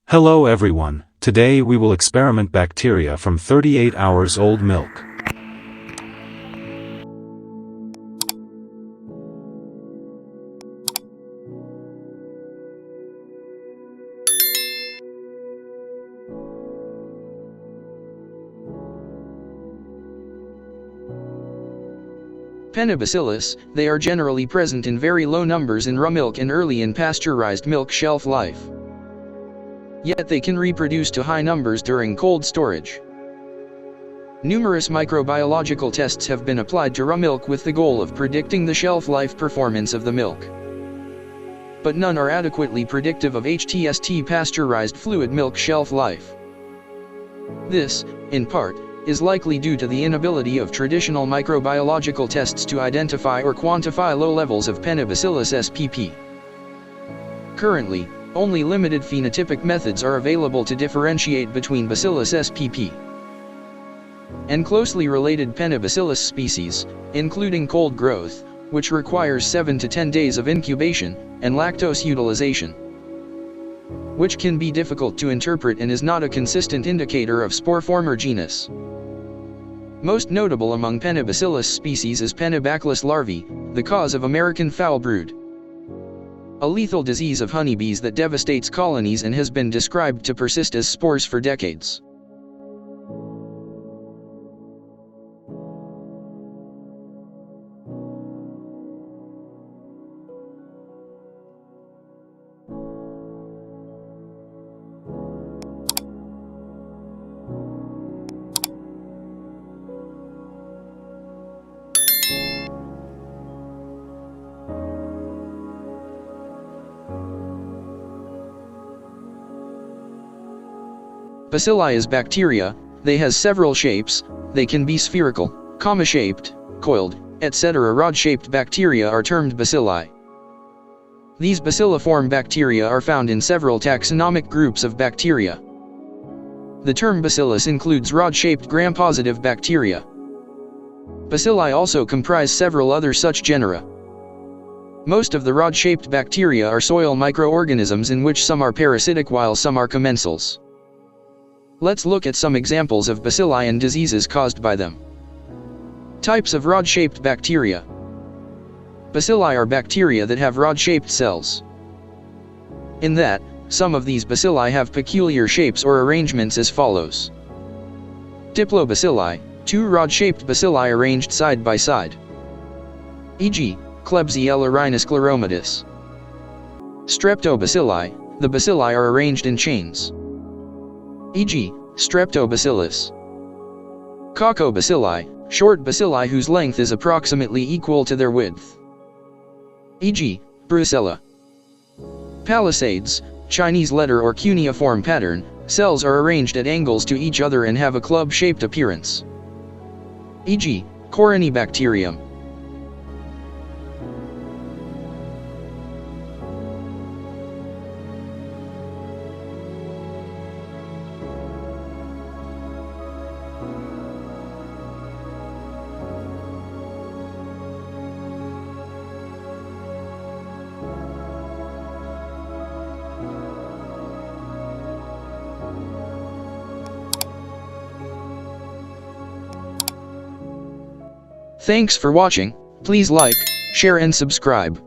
Hello everyone, today we will experiment bacteria from 38 hours old milk. Penibacillus, they are generally present in very low numbers in raw milk and early in pasteurized milk shelf life. Yet they can reproduce to high numbers during cold storage. Numerous microbiological tests have been applied to raw milk with the goal of predicting the shelf life performance of the milk. But none are adequately predictive of HTST pasteurized fluid milk shelf life. This, in part, is likely due to the inability of traditional microbiological tests to identify or quantify low levels of Penibacillus spp. Currently, only limited phenotypic methods are available to differentiate between Bacillus spp and closely related Penibacillus species, including cold growth, which requires 7 to 10 days of incubation, and lactose utilization, which can be difficult to interpret and is not a consistent indicator of spore-former genus. Most notable among Penibacillus species is Penibacillus larvae, the cause of American foul brood, a lethal disease of honeybees that devastates colonies and has been described to persist as spores for decades. Bacilli is bacteria, they has several shapes, they can be spherical, comma-shaped, coiled, etc. Rod-shaped bacteria are termed bacilli. These bacilliform bacteria are found in several taxonomic groups of bacteria. The term bacillus includes rod-shaped gram-positive bacteria. Bacilli also comprise several other such genera. Most of the rod-shaped bacteria are soil microorganisms in which some are parasitic while some are commensals. Let's look at some examples of bacilli and diseases caused by them. Types of rod-shaped bacteria. Bacilli are bacteria that have rod-shaped cells. In that, some of these bacilli have peculiar shapes or arrangements as follows. Diplobacilli, 2 rod-shaped bacilli arranged side by side. E.g., Klebsiella rhinoscleromatis. Streptobacilli, the bacilli are arranged in chains. E.g., Streptobacillus. Coccobacilli, short bacilli whose length is approximately equal to their width. E.g., Brucella. Palisades, Chinese letter or cuneiform pattern, cells are arranged at angles to each other and have a club-shaped appearance. E.g., Corynebacterium. Thanks for watching. Please like, share and subscribe.